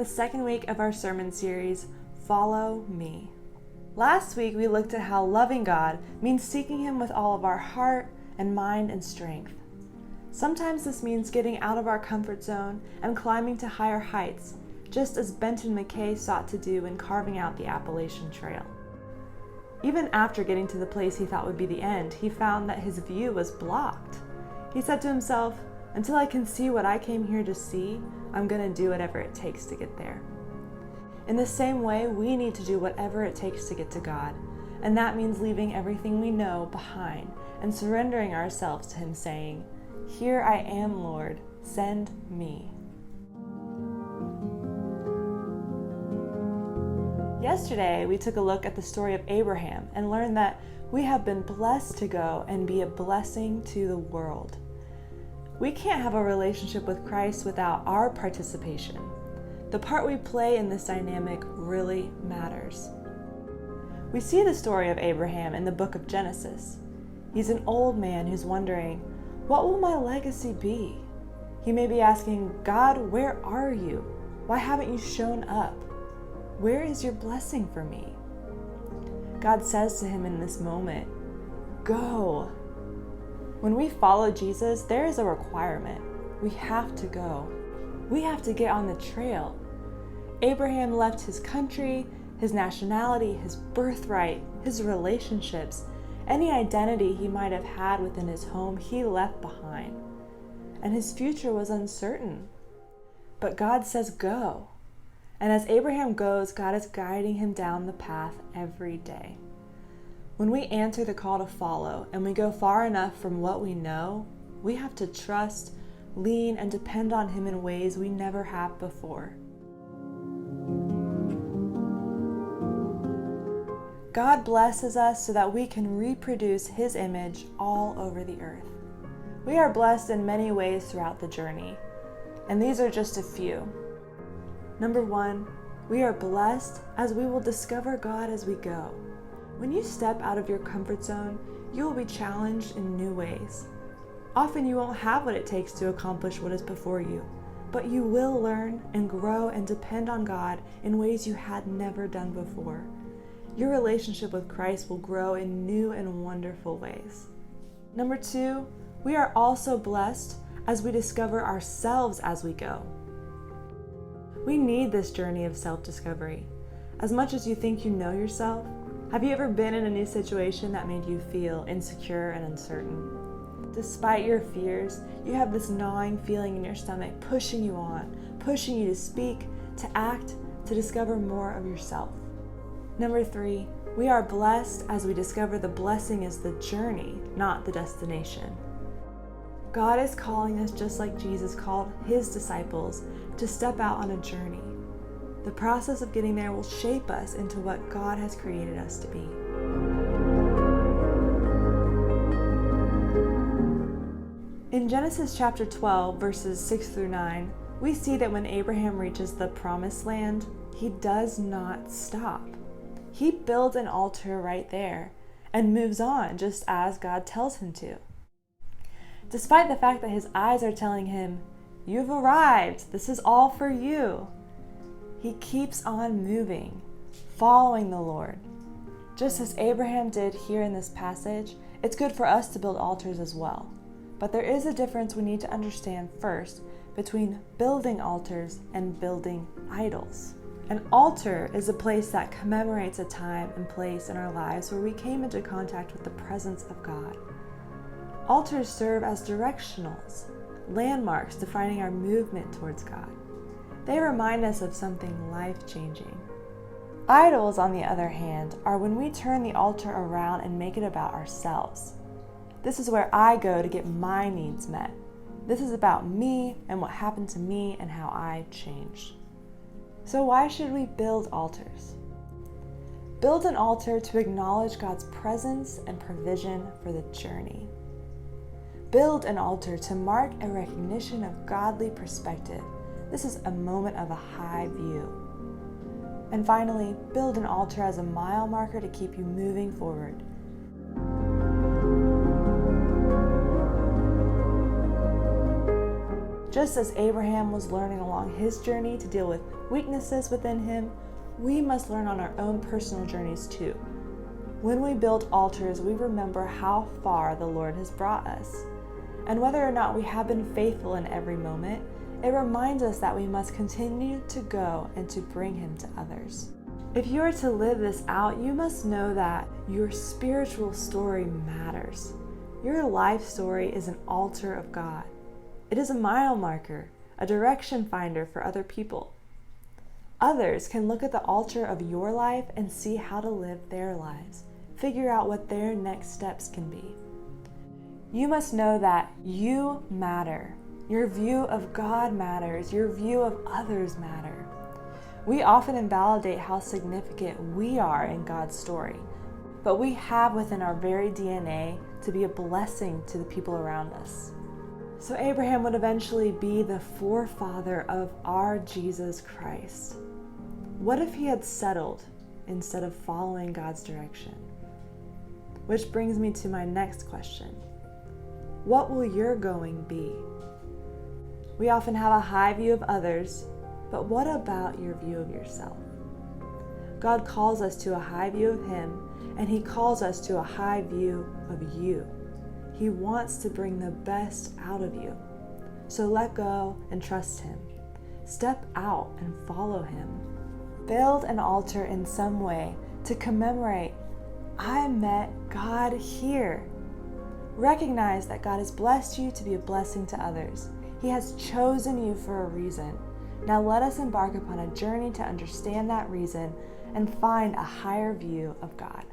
the second week of our sermon series, Follow Me. Last week we looked at how loving God means seeking Him with all of our heart and mind and strength. Sometimes this means getting out of our comfort zone and climbing to higher heights, just as Benton McKay sought to do in carving out the Appalachian Trail. Even after getting to the place he thought would be the end, he found that his view was blocked. He said to himself, "Until I can see what I came here to see, I'm going to do whatever it takes to get there." In the same way, we need to do whatever it takes to get to God, and that means leaving everything we know behind and surrendering ourselves to Him, saying, "Here I am, Lord, send me." Yesterday, we took a look at the story of Abraham and learned that we have been blessed to go and be a blessing to the world. We can't have a relationship with Christ without our participation. The part we play in this dynamic really matters. We see the story of Abraham in the book of Genesis. He's an old man who's wondering, what will my legacy be? He may be asking, God, where are you? Why haven't you shown up? Where is your blessing for me? God says to him in this moment, go. When we follow Jesus, there is a requirement. We have to go. We have to get on the trail. Abraham left his country, his nationality, his birthright, his relationships, any identity he might have had within his home, he left behind. And his future was uncertain. But God says, go. And as Abraham goes, God is guiding him down the path every day. When we answer the call to follow and we go far enough from what we know, we have to trust, lean, and depend on Him in ways we never have before. God blesses us so that we can reproduce His image all over the earth. We are blessed in many ways throughout the journey, and these are just a few. Number one, we are blessed as we will discover God as we go. When you step out of your comfort zone, you will be challenged in new ways. Often you won't have what it takes to accomplish what is before you, but you will learn and grow and depend on God in ways you had never done before. Your relationship with Christ will grow in new and wonderful ways. Number two, we are also blessed as we discover ourselves as we go. We need this journey of self-discovery. As much as you think you know yourself, have you ever been in a new situation that made you feel insecure and uncertain? Despite your fears, you have this gnawing feeling in your stomach pushing you on, pushing you to speak, to act, to discover more of yourself. Number three, we are blessed as we discover the blessing is the journey, not the destination. God is calling us just like Jesus called His disciples to step out on a journey. The process of getting there will shape us into what God has created us to be. In Genesis chapter 12, verses 6 through 9, we see that when Abraham reaches the promised land, he does not stop. He builds an altar right there and moves on just as God tells him to. Despite the fact that his eyes are telling him, "You've arrived, this is all for you," he keeps on moving, following the Lord. Just as Abraham did here in this passage, it's good for us to build altars as well. But there is a difference we need to understand first between building altars and building idols. An altar is a place that commemorates a time and place in our lives where we came into contact with the presence of God. Altars serve as directionals, landmarks defining our movement towards God. They remind us of something life-changing. Idols, on the other hand, are when we turn the altar around and make it about ourselves. This is where I go to get my needs met. This is about me and what happened to me and how I changed. So why should we build altars? Build an altar to acknowledge God's presence and provision for the journey. Build an altar to mark a recognition of godly perspective. This is a moment of a high view. And finally, build an altar as a mile marker to keep you moving forward. Just as Abraham was learning along his journey to deal with weaknesses within him, we must learn on our own personal journeys too. When we build altars, we remember how far the Lord has brought us. And whether or not we have been faithful in every moment, it reminds us that we must continue to go and to bring Him to others. If you are to live this out, you must know that your spiritual story matters. Your life story is an altar of God. It is a mile marker, a direction finder for other people. Others can look at the altar of your life and see how to live their lives, figure out what their next steps can be. You must know that you matter. Your view of God matters. Your view of others matter. We often invalidate how significant we are in God's story, but we have within our very DNA to be a blessing to the people around us. So Abraham would eventually be the forefather of our Jesus Christ. What if he had settled instead of following God's direction? Which brings me to my next question. What will your going be? We often have a high view of others, but what about your view of yourself? God calls us to a high view of Him, and He calls us to a high view of you. He wants to bring the best out of you. So let go and trust Him. Step out and follow Him. Build an altar in some way to commemorate, I met God here. Recognize that God has blessed you to be a blessing to others. He has chosen you for a reason. Now let us embark upon a journey to understand that reason and find a higher view of God.